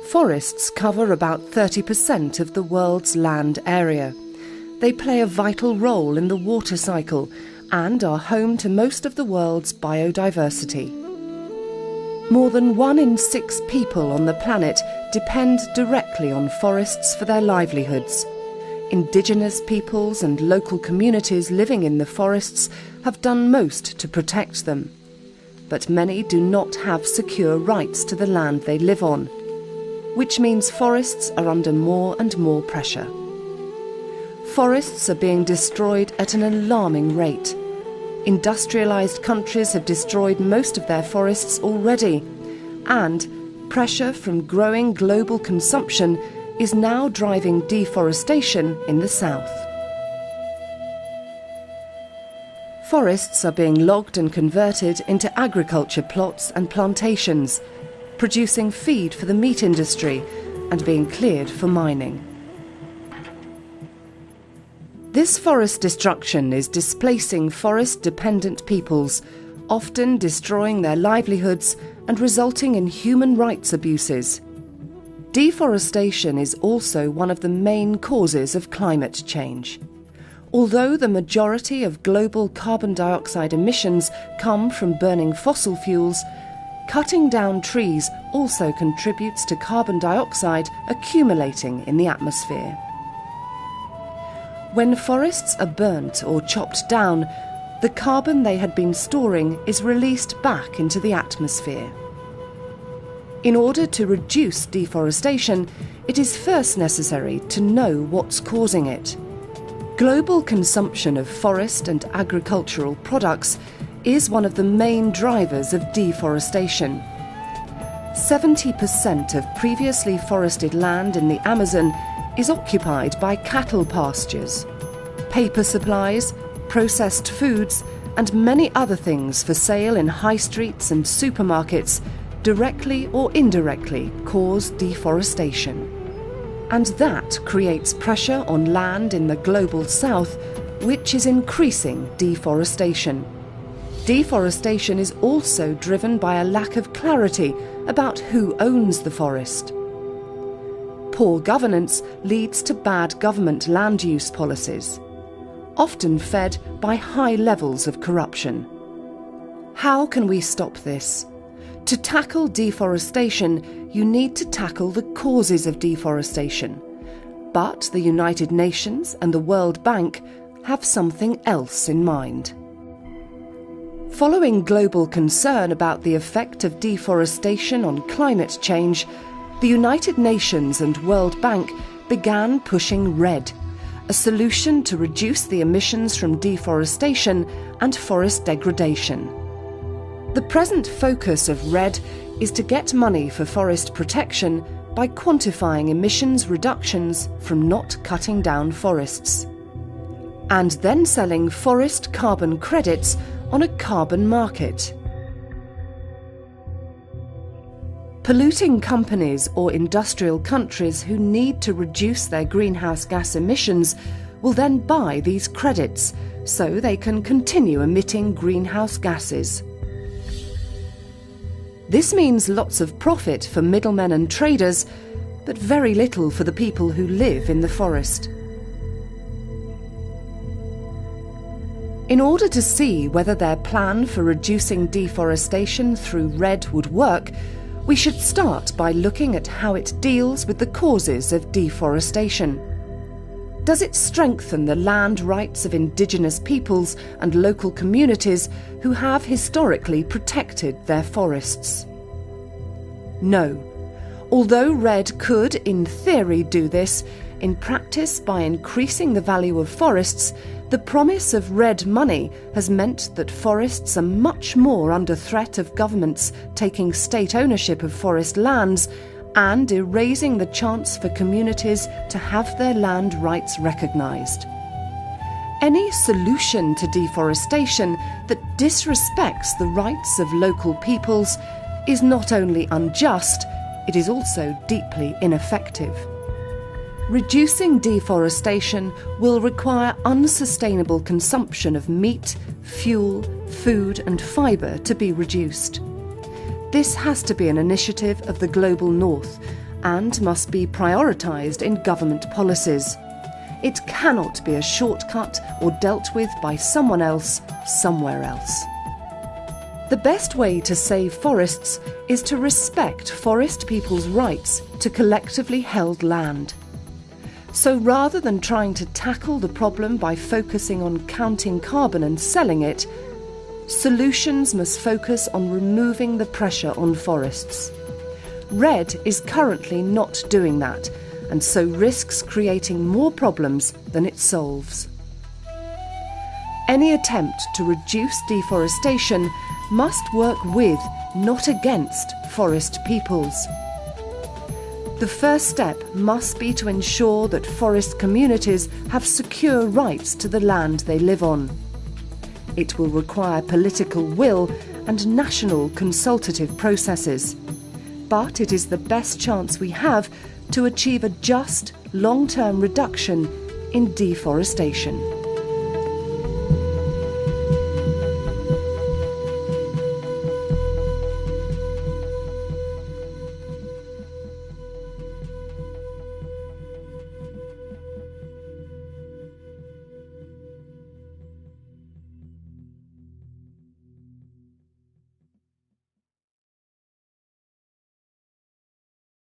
Forests cover about 30% of the world's land area. They play a vital role in the water cycle and are home to most of the world's biodiversity. More than 1 in 6 people on the planet depend directly on forests for their livelihoods. Indigenous peoples and local communities living in the forests have done most to protect them. But many do not have secure rights to the land they live on, which means forests are under more and more pressure. Forests are being destroyed at an alarming rate. Industrialised countries have destroyed most of their forests already, and pressure from growing global consumption is now driving deforestation in the south. Forests are being logged and converted into agriculture plots and plantations, producing feed for the meat industry and being cleared for mining. This forest destruction is displacing forest-dependent peoples, often destroying their livelihoods and resulting in human rights abuses. Deforestation is also one of the main causes of climate change. Although the majority of global carbon dioxide emissions come from burning fossil fuels, cutting down trees also contributes to carbon dioxide accumulating in the atmosphere. When forests are burnt or chopped down, the carbon they had been storing is released back into the atmosphere. In order to reduce deforestation, it is first necessary to know what's causing it. Global consumption of forest and agricultural products is one of the main drivers of deforestation. 70% of previously forested land in the Amazon is occupied by cattle pastures. Paper supplies, processed foods, and many other things for sale in high streets and supermarkets directly or indirectly cause deforestation. And that creates pressure on land in the global south, which is increasing deforestation. Deforestation is also driven by a lack of clarity about who owns the forest. Poor governance leads to bad government land use policies, often fed by high levels of corruption. How can we stop this? To tackle deforestation, you need to tackle the causes of deforestation. But the United Nations and the World Bank have something else in mind. Following global concern about the effect of deforestation on climate change, the United Nations and World Bank began pushing REDD, a solution to reduce the emissions from deforestation and forest degradation. The present focus of REDD is to get money for forest protection by quantifying emissions reductions from not cutting down forests, and then selling forest carbon credits on a carbon market. Polluting companies or industrial countries who need to reduce their greenhouse gas emissions will then buy these credits so they can continue emitting greenhouse gases. This means lots of profit for middlemen and traders, but very little for the people who live in the forest. In order to see whether their plan for reducing deforestation through REDD would work, we should start by looking at how it deals with the causes of deforestation. Does it strengthen the land rights of indigenous peoples and local communities who have historically protected their forests? No. Although REDD could, in theory, do this, in practice, by increasing the value of forests, the promise of REDD money has meant that forests are much more under threat of governments taking state ownership of forest lands and erasing the chance for communities to have their land rights recognised. Any solution to deforestation that disrespects the rights of local peoples is not only unjust, it is also deeply ineffective. Reducing deforestation will require unsustainable consumption of meat, fuel, food and fibre to be reduced. This has to be an initiative of the global north and must be prioritised in government policies. It cannot be a shortcut or dealt with by someone else, somewhere else. The best way to save forests is to respect forest people's rights to collectively held land. So rather than trying to tackle the problem by focusing on counting carbon and selling it, solutions must focus on removing the pressure on forests. REDD is currently not doing that, and so risks creating more problems than it solves. Any attempt to reduce deforestation must work with, not against, forest peoples. The first step must be to ensure that forest communities have secure rights to the land they live on. It will require political will and national consultative processes. But it is the best chance we have to achieve a just, long-term reduction in deforestation.